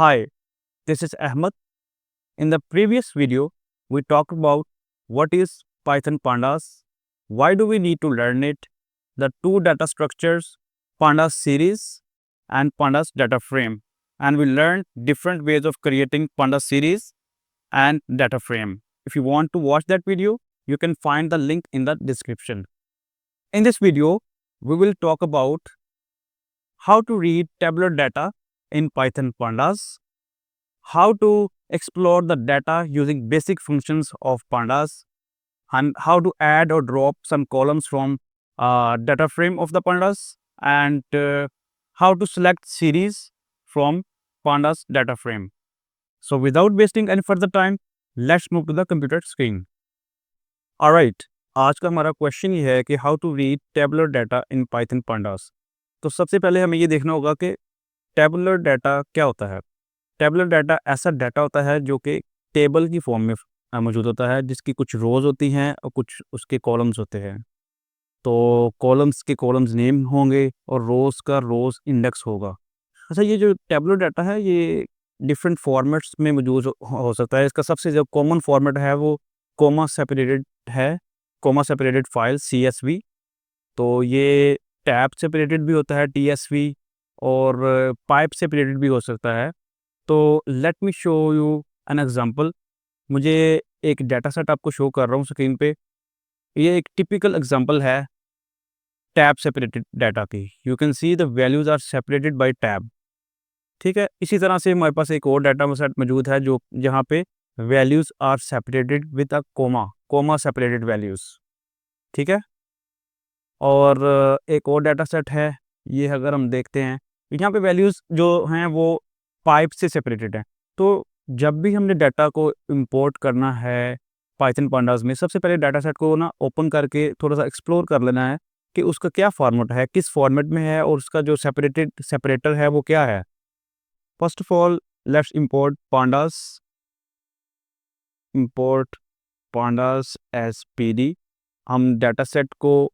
Hi, this is Ahmed. In the previous video, we talked about what is Python Pandas, why do we need to learn it, the two data structures, Pandas series and Pandas data frame. And we learned different ways of creating Pandas series and data frame. If you want to watch that video, you can find the link in the description. In this video, we will talk about how to read tabular data in Python Pandas, how to explore the data using basic functions of Pandas, and how to add or drop some columns from data frame of the Pandas, and how to select series from Pandas data frame. So without wasting any further time, let's move to the computer screen. Alright, आज का हमारा question ये है कि how to read tabular data in Python pandas. तो सबसे पहले हमें ये देखना होगा कि टेबुलर डाटा क्या होता है। टेबुलर डाटा ऐसा डाटा होता है जो कि टेबल की फॉर्म में मौजूद होता है, जिसकी कुछ रोज़ होती हैं और कुछ उसके कॉलम्स होते हैं। तो कॉलम्स के कॉलम्स नेम होंगे और रोज़ का रोज़ इंडेक्स होगा। अच्छा, ये जो टेबुलर डाटा है ये डिफरेंट फॉर्मेट्स में मौजूद हो सकता है। इसका सबसे जो कॉमन फॉर्मेट है वो कॉमा सेपरेटेड है, कॉमा सेपरेटेड फाइल CSV। तो ये टैब सेपरेटेड भी होता है TSV, और पाइप सेपरेटेड भी हो सकता है। तो let me show you an example. मुझे एक डाटा सेट आपको शो कर रहा हूँ स्क्रीन पे। ये एक टिपिकल एग्जांपल है टैब सेपरेटेड डाटा की। You can see the values are separated by tab. ठीक है, इसी तरह से हमारे पास एक और डाटा सेट मौजूद है जो जहाँ पे values are separated with a comma separated values. ठीक है, और एक और डाटा सेट है, ये अगर हम देखते हैं यहाँ पे वैल्यूज जो हैं वो पाइप से सेपरेटेड हैं। तो जब भी हमने डाटा को इंपोर्ट करना है पाइथन पांडास में, सबसे पहले डाटा सेट को ना ओपन करके थोड़ा सा एक्सप्लोर कर लेना है कि उसका क्या फॉर्मेट है, किस फॉर्मेट में है, और उसका जो सेपरेटर है वो क्या है। First of all let's import pandas as PD। हम डाटा सेट को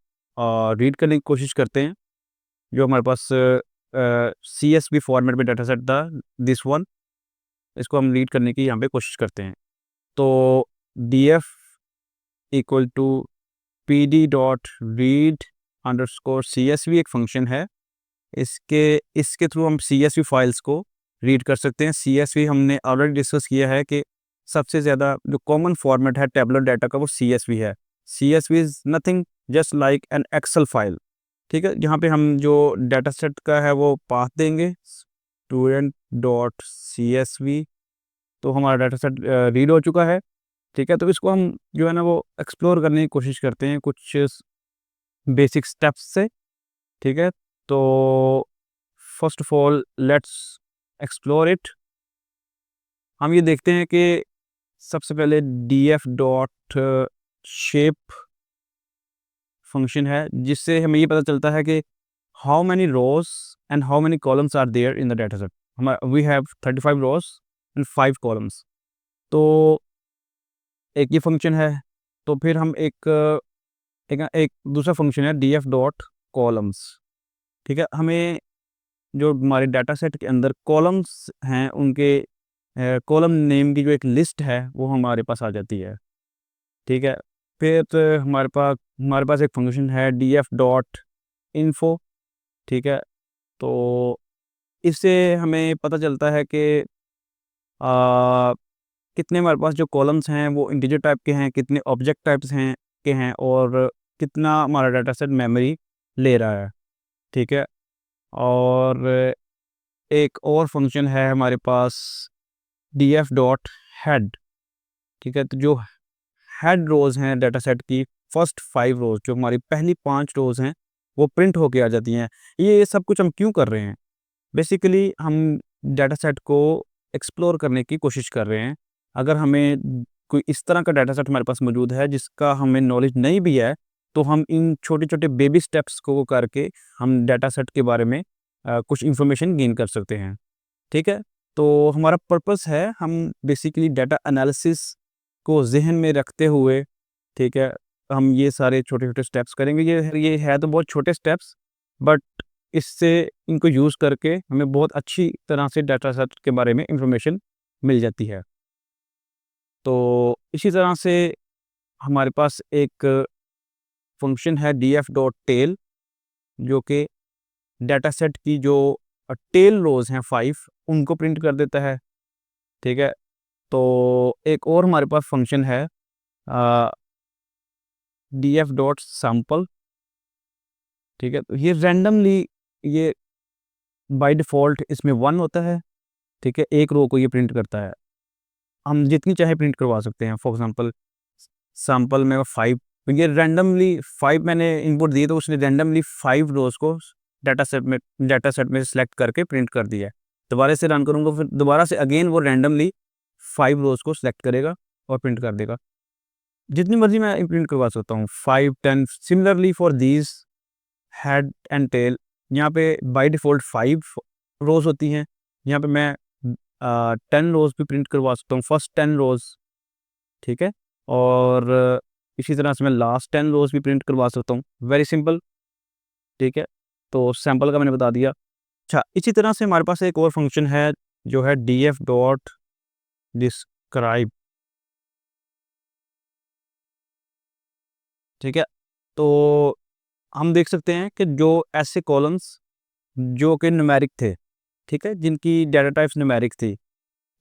रीड करने की कोशिश करते हैं जो हमारे पास CSV फॉर्मेट में डाटा सेट था, दिस वन। इसको हम रीड करने की यहाँ पे कोशिश करते हैं। तो df इक्वल टू pd.read_csv एक फंक्शन है। इसके थ्रू हम CSV फाइल्स को रीड कर सकते हैं। CSV हमने ऑलरेडी डिस्कस किया है कि सबसे ज़्यादा जो कॉमन फॉर्मेट है टेबुलर डाटा का वो CSV है। CSV is nothing just like an Excel file. ठीक है, यहाँ पे हम जो डाटा सेट का है वो पाथ देंगे student.csv। तो हमारा डाटा सेट रीड हो चुका है। ठीक है, तो इसको हम जो है ना वो एक्सप्लोर करने की कोशिश करते हैं कुछ बेसिक स्टेप्स से। ठीक है, तो first of all let's explore it. हम ये देखते हैं कि सबसे पहले df.shape फंक्शन है, जिससे हमें ये पता चलता है कि how many rows and how many columns are there in the data set. We have 35 rows and 5 columns. तो एक ये फंक्शन है। तो फिर हम एक दूसरा फंक्शन है df.columns। ठीक है, हमें जो हमारे डाटा सेट के अंदर कॉलम्स हैं उनके कॉलम नेम की जो एक लिस्ट है वो हमारे पास आ जाती है। ठीक है, फिर हमारे पास एक फंक्शन है df.info। ठीक है, तो इससे हमें पता चलता है कि कितने हमारे पास जो कॉलम्स हैं वो इंटीजर टाइप के हैं, कितने ऑब्जेक्ट टाइप्स हैं और कितना हमारा डाटा सेट मेमोरी ले रहा है। ठीक है, और एक और फंक्शन है हमारे पास df.head। ठीक है, तो जो हेड रोज़ हैं डाटा सेट की, फर्स्ट 5 रोज़ जो हमारी पहली 5 रोज़ हैं वो प्रिंट होके आ जाती हैं। ये सब कुछ हम क्यों कर रहे हैं? बेसिकली हम डाटा सेट को एक्सप्लोर करने की कोशिश कर रहे हैं। अगर हमें कोई इस तरह का डाटा सेट हमारे पास मौजूद है जिसका हमें नॉलेज नहीं भी है, तो हम इन छोटे-छोटे बेबी स्टेप्स को करके हम डाटा सेट के बारे में कुछ इन्फॉर्मेशन गेन कर सकते हैं। ठीक है, तो हमारा पर्पस है हम बेसिकली डाटा एनालिसिस को ज़हन में रखते हुए, ठीक है, हम ये सारे छोटे-छोटे स्टेप्स करेंगे। ये है तो बहुत छोटे स्टेप्स, बट इससे इनको यूज़ करके हमें बहुत अच्छी तरह से डाटा सेट के बारे में इंफॉर्मेशन मिल जाती है। तो इसी तरह से हमारे पास एक फंक्शन है df.tail, जो कि डाटा सेट की जो टेल रोज़ हैं 5 उनको प्रिंट कर देता है, ठीक है? तो एक और हमारे पास फंक्शन है df.sample, ठीक है? तो ये रैंडमली, ये बाय डिफ़ॉल्ट इसमें 1 होता है, ठीक है? एक रो को ये प्रिंट करता है। हम जितनी चाहे प्रिंट करवा सकते हैं। फॉर एग्ज़ाम्पल सैंपल में 5, ये रैंडमली 5 मैंने इनपुट दिए, तो उसने रैंडमली 5 रोज़ को डाटा सेट में सेलेक्ट करके प्रिंट कर दिया है। दोबारा से रन करूँगा, फिर दोबारा से अगेन वो रैंडमली 5 रोज़ को सेलेक्ट करेगा और प्रिंट कर देगा। जितनी मर्ज़ी मैं प्रिंट करवा सकता हूँ, 5, 10। Similarly for these head and tail, यहाँ पे बाय डिफ़ॉल्ट 5 रोज़ होती हैं। यहाँ पे मैं 10 रोज़ भी प्रिंट करवा सकता हूँ, फर्स्ट 10 रोज़, ठीक है? और इसी तरह से मैं लास्ट 10 रोज़ भी प्रिंट करवा सकता हूँ। वेरी सिंपल, ठीक है? तो सैंपल का मैंने बता दिया। अच्छा, इसी तरह से हमारे पास एक और फंक्शन है, जो है df.describe, ठीक है? तो हम देख सकते हैं कि जो ऐसे कॉलम्स जो कि न्यूमेरिक थे, ठीक है? जिनकी डाटा टाइप्स न्यूमेरिक थी,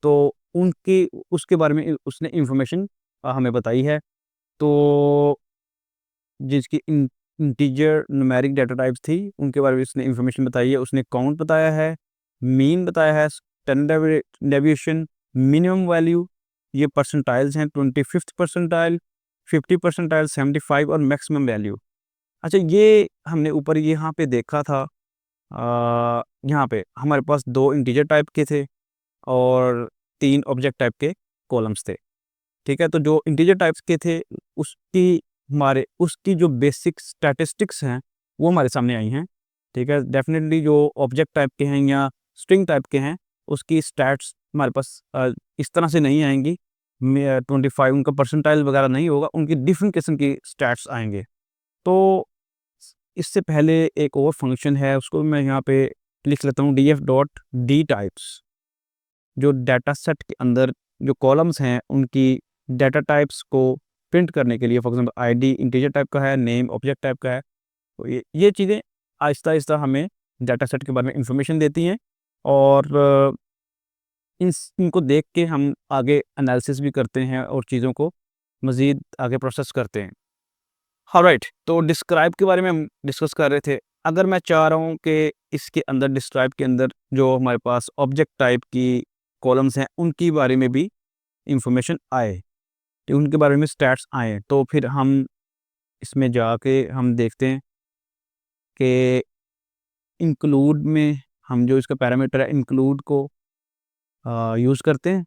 तो उनकी उसके बारे में उसने इन्फॉर्मेशन हमें बताई है। तो जिसकी इंटीजर न्यूमेरिक डाटा टाइप्स थी, उनके बारे में उसने इन्फॉर्मेशन बताई है। उसने काउंट बताया है, मीन बताया है, स्टैंडर्ड डेविएशन, मिनिमम वैल्यू, ये परसेंटाइल्स हैं, 25th परसेंटाइल, 50 परसेंटाइल, 75 और मैक्सिमम वैल्यू। अच्छा, ये हमने ऊपर यहाँ पे देखा था, यहाँ पे हमारे पास 2 इंटीजर टाइप के थे और 3 ऑब्जेक्ट टाइप के कॉलम्स थे, ठीक है? तो जो इंटीजर टाइप्स के थे, उसकी जो बेसिक स्टैटिस्टिक्स हैं, वो हमारे सामने आई हैं, ठीक है? डेफ़िनेटली जो ऑब्जेक्ट टाइप के हैं या स्ट्रिंग टाइप के हैं, उसकी स्टैट्स हमारे पास इस तरह से नहीं आएँगी। 25 उनका परसेंटाइल वगैरह नहीं होगा, उनकी डिफरेंट किस्म की स्टैट्स आएँगे। तो इससे पहले एक और फंक्शन है, उसको मैं यहाँ पे लिख लेता हूँ, df.dtypes, जो डाटा सेट के अंदर जो कॉलम्स हैं, उनकी डाटा टाइप्स को प्रिंट करने के लिए, for example ID integer type का है, नेम ऑब्जेक्ट टाइप का है। तो ये चीज़ें आहिस्ता-आहिस्ता हमें डाटा सेट के बारे में इंफॉर्मेशन देती हैं, और इनको देख के हम आगे एनालिसिस भी करते हैं और चीज़ों को मज़ीद आगे प्रोसेस करते हैं। ऑलराइट, तो डिस्क्राइब के बारे में हम डिस्कस कर रहे थे। अगर मैं चाह रहा हूँ कि इसके अंदर, डिस्क्राइब के अंदर, जो हमारे पास ऑब्जेक्ट टाइप की कॉलम्स हैं, उनके बारे में भी इंफॉर्मेशन आए, कि उनके बारे में स्टैट्स आएँ, तो फिर हम इसमें जाके हम देखते हैं कि इंक्लूड में हम जो इसका पैरामीटर है, इंक्लूड को यूज़ करते हैं।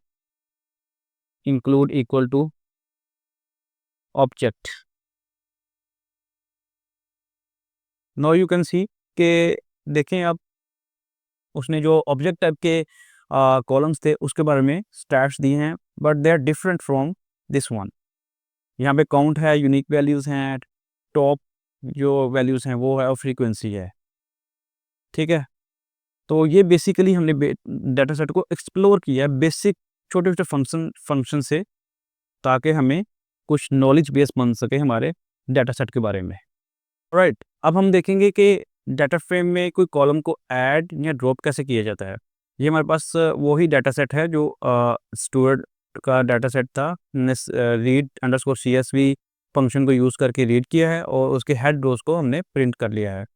Include equal to object. Now you can see के, देखें आप, उसने जो ऑब्जेक्ट टाइप के कॉलम्स थे, उसके बारे में स्टैट्स दिए हैं, but they are different from this one. यहाँ पे काउंट है, यूनिक वैल्यूज़ हैं, टॉप जो वैल्यूज़ हैं वो है, और फ्रीक्वेंसी है, ठीक है? तो ये बेसिकली हमने डाटा सेट को एक्सप्लोर किया है बेसिक छोटे-छोटे फंक्शन से, ताकि हमें कुछ नॉलेज बेस बन सके हमारे डाटा सेट के बारे में। राइट, अब हम देखेंगे कि डाटा फ्रेम में कोई कॉलम को ऐड या ड्रॉप कैसे किया जाता है। ये हमारे पास वही डाटा सेट है जो स्टुअर्ट का डाटा सेट था। रीड अंडरस्कोर CSV फंक्शन को यूज़ करके रीड किया है, और उसके हेड रोज़ को हमने प्रिंट कर लिया है।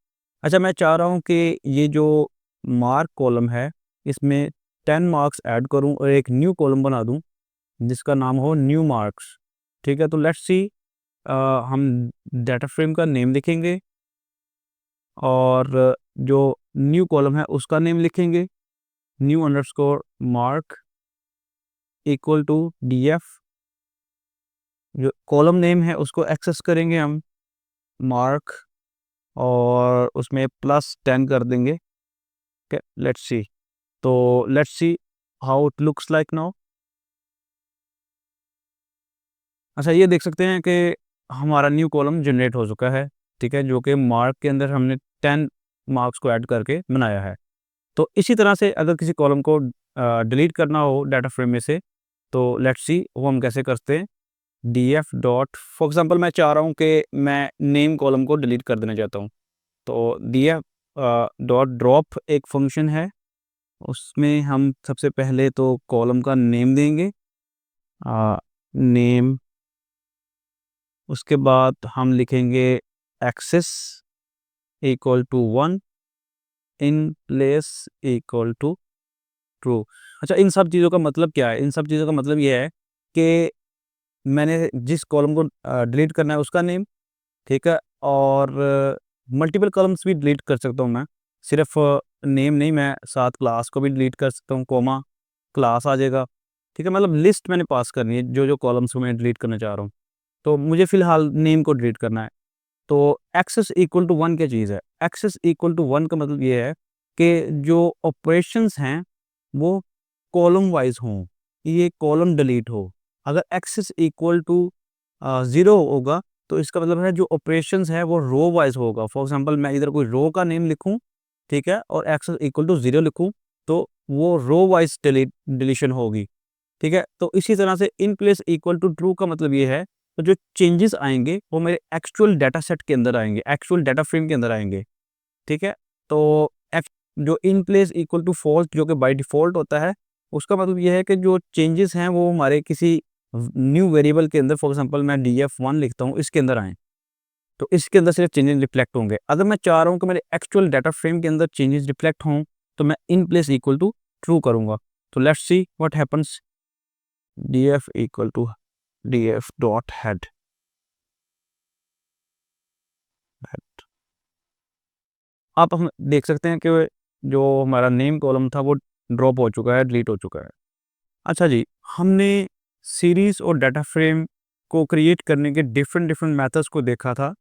अच्छा, मैं चाह रहा हूँ कि ये जो मार्क कॉलम है, इसमें 10 मार्क्स ऐड करूँ और एक न्यू कॉलम बना दूँ, जिसका नाम हो न्यू मार्क्स, ठीक है? तो लेट्स सी, हम डाटा फ्रेम का नेम लिखेंगे, और जो न्यू कॉलम है उसका नेम लिखेंगे, new underscore mark equal to df। जो कॉलम नेम है उसको एक्सेस करेंगे हम, मार्क, और उसमें +10 कर देंगे। Okay, let's see. तो let's see how it looks like now. अच्छा, ये देख सकते हैं कि हमारा न्यू कॉलम जनरेट हो चुका है, ठीक है? जो कि मार्क के अंदर हमने 10 मार्क्स को ऐड करके बनाया है। तो इसी तरह से अगर किसी कॉलम को डिलीट करना हो डाटा फ्रेम में से, तो लेट्स सी वो हम कैसे करते हैं। df डॉट, फॉर एग्जांपल मैं चाह रहा हूँ कि मैं नेम कॉलम को डिलीट कर देना चाहता हूँ, तो df डॉट ड्रॉप एक फंक्शन है, उसमें हम सबसे पहले तो कॉलम का नेम देंगे, नेम, उसके बाद हम लिखेंगे access equal to 1, in place equal to true. अच्छा, इन सब चीज़ों का मतलब क्या है? इन सब चीज़ों का मतलब ये है कि मैंने जिस कॉलम को डिलीट करना है उसका नेम, ठीक है, और मल्टीपल कॉलम्स भी डिलीट कर सकता हूँ मैं, सिर्फ नेम नहीं, मैं साथ क्लास को भी डिलीट कर सकता हूँ, कोमा क्लास आ जाएगा, ठीक है, मतलब लिस्ट मैंने पास करनी है जो जो कॉलम्स को मैं डिलीट करना चाह रहा हूँ। तो मुझे फ़िलहाल नेम को डिलीट करना है, तो एक्सेस इक्वल टू 1 क्या चीज़ है? एक्सेस इक्वल टू 1 का मतलब ये है कि जो ऑपरेशंस हैं वो कॉलम वाइज़ हों, ये कॉलम डिलीट हो। अगर एक्सेस इक्वल टू 0 होगा तो इसका मतलब है जो ऑपरेशंस है वो रो वाइज़ होगा। फॉर एग्ज़ाम्पल मैं इधर कोई रो का नेम लिखूँ, ठीक है, और एक्सेस इक्वल टू 0 लिखूँ, तो वो रो वाइज़ डिलीशन होगी, ठीक है। तो इसी तरह से in place equal to true का मतलब ये है, तो जो चेंजेस आएँगे वो मेरे एक्चुअल डाटा सेट के अंदर आएँगे, एक्चुअल डाटा फ्रेम के अंदर आएँगे, ठीक है। तो जो in place equal to false जो कि बाय डिफ़ॉल्ट होता है, उसका मतलब ये है कि जो चेंजेस हैं वो हमारे किसी न्यू वेरिएबल के अंदर, फॉर एग्ज़ाम्पल मैं df1 लिखता हूँ, इसके अंदर आएँ, तो इसके अंदर सिर्फ चेंजेस रिफ्लेक्ट होंगे। अगर मैं चाह रहा हूँ कि मेरे एक्चुअल डाटा फ्रेम के अंदर चेंजेस रिफ्लेक्ट हों, तो मैं in place equal to true करूँगा। तो let's see what happens, df equal to df dot head, आप हम देख सकते हैं कि जो हमारा नेम कॉलम था वो ड्रॉप हो चुका है, डिलीट हो चुका है। अच्छा जी, हमने सीरीज़ और डाटा फ्रेम को क्रिएट करने के डिफरेंट डिफरेंट मेथड्स को देखा था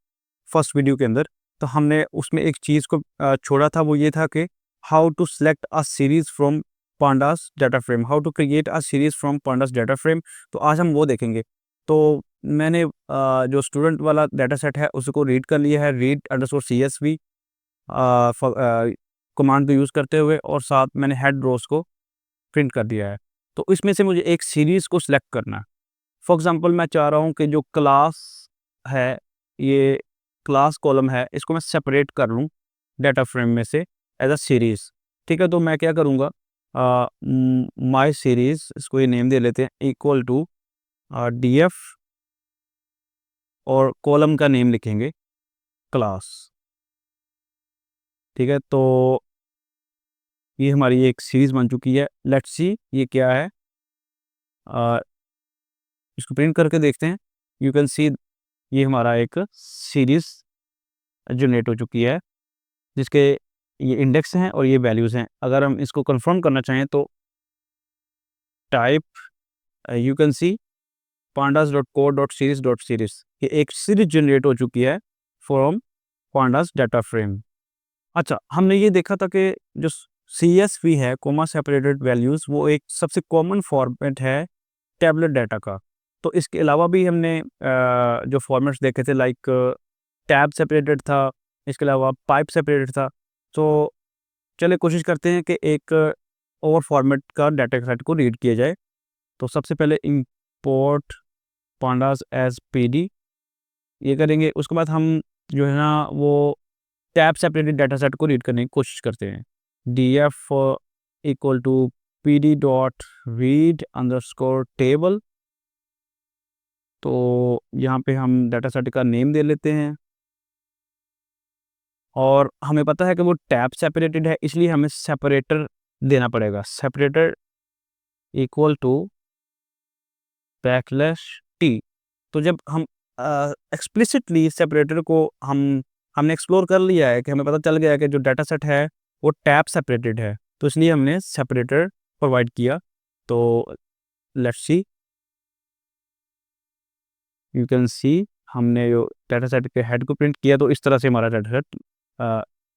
फर्स्ट वीडियो के अंदर। तो हमने उसमें एक चीज़ को छोड़ा था, वो ये था कि how to select a series from pandas data frame, how to create a series from pandas data frame. तो आज हम वो देखेंगे। तो मैंने जो स्टूडेंट वाला डाटा सेट है उसको रीड कर लिया है, रीड अंडरस्कोर CSV कमांड को यूज़ करते हुए, और साथ मैंने हेड रोज़ को प्रिंट कर दिया है। तो इसमें से मुझे एक सीरीज़ को सिलेक्ट करना है। फॉर एग्ज़ाम्पल मैं चाह रहा हूँ कि जो क्लास है, ये क्लास कॉलम है, इसको मैं सेपरेट कर लूँ डाटा फ्रेम में से एज़ अ सीरीज़, ठीक है। तो मैं क्या करूँगा, माय सीरीज़, इसको ये नेम दे लेते हैं, इक्वल टू df, और कॉलम का नेम लिखेंगे क्लास, ठीक है। तो ये हमारी एक सीरीज़ बन चुकी है। लेट्स सी ये क्या है, अ, इसको प्रिंट करके देखते हैं। यू कैन सी ये हमारा एक सीरीज़ जनरेट हो चुकी है, जिसके ये इंडेक्स हैं और ये वैल्यूज़ हैं। अगर हम इसको कंफर्म करना चाहें तो type, you can C pandas.code.series.series, ये एक सीरीज़ जनरेट हो चुकी है फ्रॉम pandas डाटा फ्रेम। अच्छा, हमने ये देखा था कि जो CSV है, कोमा सेपरेटेड वैल्यूज़, वो एक सबसे कॉमन फॉर्मेट है टैबलेट डाटा का। तो इसके अलावा भी हमने जो फॉर्मेट्स देखे थे, लाइक टैब सेपरेटेड था, इसके अलावा पाइप सेपरेटेड था। तो चलिए कोशिश करते हैं कि एक और फॉर्मेट का डाटा सेट को रीड किया जाए। तो सबसे पहले इंपोर्ट pandas एज़ pd, ये करेंगे। उसके बाद हम जो है ना वो टैब सेपरेटेड डाटा सेट को रीड करने की कोशिश करते हैं। df equal to pd dot read underscore table, तो यहाँ पे हम डाटा सेट का नेम दे लेते हैं, और हमें पता है कि वो टैब सेपरेटेड है, इसलिए हमें सेपरेटर देना पड़ेगा। Separator equal to backslash t। तो जब हम एक्सप्लिसिटली सेपरेटर को हमने एक्सप्लोर कर लिया है कि हमें पता चल गया है कि जो डाटा सेट है वो टैब सेपरेटेड है, तो इसलिए हमने सेपरेटर प्रोवाइड किया। तो लेट्स सी, यू कैन सी हमने जो डाटा सेट के हेड को प्रिंट किया, तो इस तरह से हमारा डाटा सेट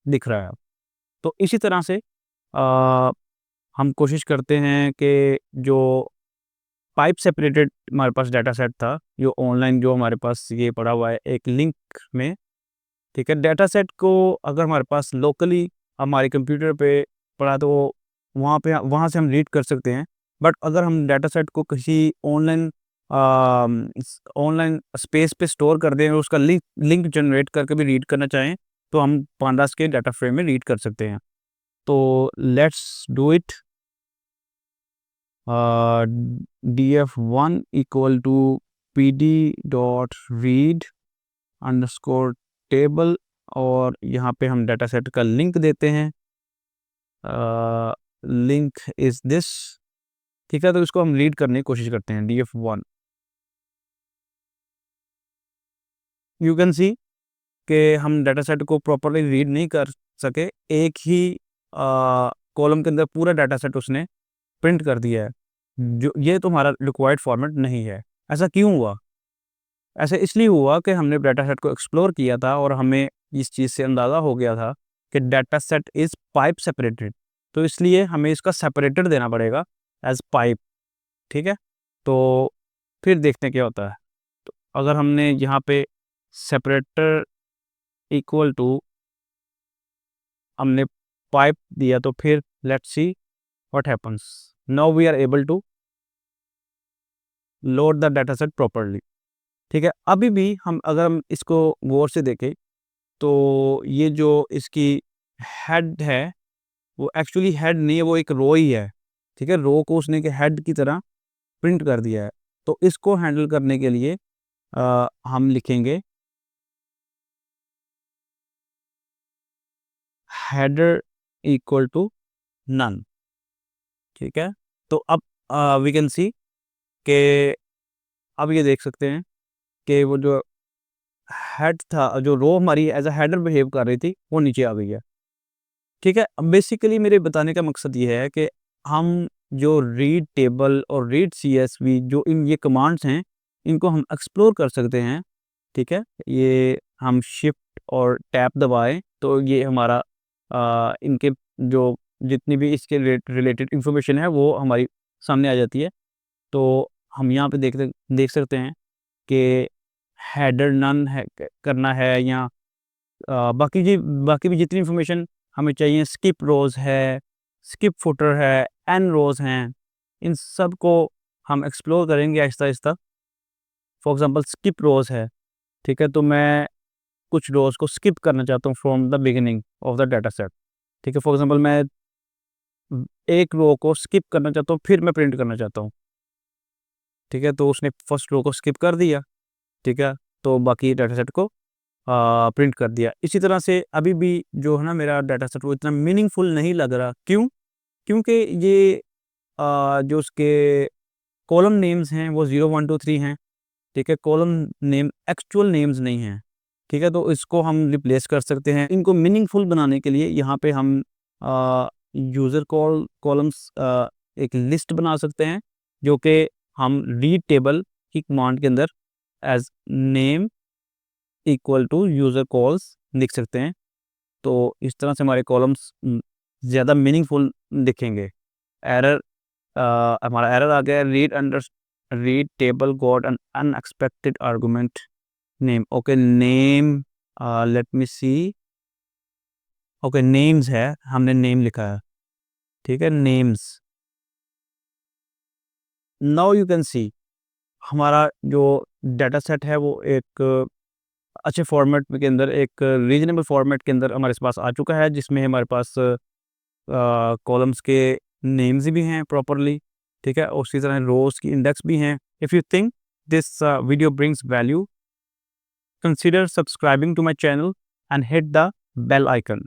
दिख रहा है। तो इसी तरह से हम कोशिश करते हैं कि जो पाइप सेपरेटेड हमारे पास डाटा सेट था, जो ऑनलाइन जो हमारे पास ये पड़ा हुआ है एक लिंक में, ठीक है। डेटा सेट को अगर हमारे पास लोकली हमारे कंप्यूटर पे पड़ा तो वहाँ से हम रीड कर सकते हैं। बट अगर हम डेटा सेट को किसी ऑनलाइन स्पेस पे स्टोर कर दें और उसका लिंक जनरेट करके भी रीड करना चाहें, तो हम पांडास के डाटा फ्रेम में रीड कर सकते हैं। तो let's do it. df1 equal to pd.read_table और यहाँ पे हम डाटा सेट का लिंक देते हैं। Link is this. ठीक है, तो इसको हम रीड करने की कोशिश करते हैं। df1 यू कैन सी कि हम डाटा सेट को प्रॉपरली रीड नहीं कर सके। एक ही कॉलम के अंदर पूरा डाटा सेट उसने प्रिंट कर दिया है, जो ये तो हमारा रिक्वायर्ड फॉर्मेट नहीं है। ऐसा क्यों हुआ? ऐसा इसलिए हुआ कि हमने डाटा सेट को एक्सप्लोर किया था और हमें इस चीज़ से अंदाज़ा हो गया था कि data set is pipe separated, तो इसलिए हमें इसका सेपरेटेड देना पड़ेगा एज पाइप। ठीक है, तो फिर देखते हैं क्या होता है। तो अगर हमने यहाँ पे सेपरेटर इक्वल टू हमने पाइप दिया, तो फिर let's see what happens. Now we are able to load the data set properly. ठीक है, अभी भी हम इसको गौर से देखें तो ये जो इसकी हेड है वो एक्चुअली हेड नहीं है, वो एक रो ही है। ठीक है, रो को उसने के हेड की तरह प्रिंट कर दिया है। तो इसको हैंडल करने के लिए हम लिखेंगे हेडर इक्वल टू नन। ठीक है, तो अब वी कैन सी के अब ये देख सकते हैं कि वो जो हेड था, जो रो हमारी एज अ हेडर बिहेव कर रही थी, वो नीचे आ गई है। ठीक है, अब बेसिकली मेरे बताने का मकसद ये है कि हम जो रीड टेबल और रीड सीएसवी जो ये कमांड्स हैं, इनको हम एक्सप्लोर कर सकते हैं। ठीक है, ये हम शिफ्ट और टैब दबाएं तो ये हमारा इनके जो जितनी भी इसके रिलेटेड इंफॉर्मेशन है वो हमारी सामने आ जाती है। तो हम यहाँ पे देख सकते हैं कि हेडर नन है करना है या बाकी भी जितनी इंफॉर्मेशन हमें चाहिए, स्किप रोज़ है, स्किप फुटर है, एन रोज़ हैं, इन सब को हम एक्सप्लोर करेंगे आहिस्ता-आहिस्ता। फॉर एग्ज़ाम्पल स्किप रोज़ है, ठीक है, तो मैं कुछ रोज़ को स्किप करना चाहता हूँ from the beginning of the data set. ठीक है, फॉर एग्ज़ाम्पल मैं एक रो को स्किप करना चाहता हूँ, फिर मैं प्रिंट करना चाहता हूँ। ठीक है, तो उसने फर्स्ट रो को स्किप कर दिया। ठीक है, तो बाकी डाटा सेट को प्रिंट कर दिया। इसी तरह से अभी भी जो है ना मेरा डाटा सेट वो इतना मीनिंगफुल नहीं लग रहा। क्यों? क्योंकि ये जो उसके कॉलम नेम्स हैं वो 0 1 2 3 हैं। ठीक है, कॉलम नेम एक्चुअल नेम्स नहीं हैं। ठीक है, तो इसको हम रिप्लेस कर सकते हैं। इनको मीनिंगफुल बनाने के लिए यहाँ पे हम यूज़र कॉलम्स एक लिस्ट बना सकते हैं, जो कि हम रीड टेबल की कमांड के अंदर as name equal to user calls लिख सकते हैं। तो इस तरह से हमारे कॉलम्स ज़्यादा मीनिंगफुल दिखेंगे। एरर हमारा एरर आ गया, read table got an unexpected argument name. Okay, name let me see. Okay, names है, हमने नेम लिखा है। ठीक है, names. Now you can see हमारा जो डाटा सेट है वो एक अच्छे फॉर्मेट के अंदर, एक रीजनेबल फॉर्मेट के अंदर हमारे पास आ चुका है, जिसमें हमारे पास कॉलम्स के नेम्स भी हैं प्रॉपरली। ठीक है, और उसी तरह रोज की इंडेक्स भी हैं। If you think this video brings value, consider subscribing to my channel and hit the bell icon.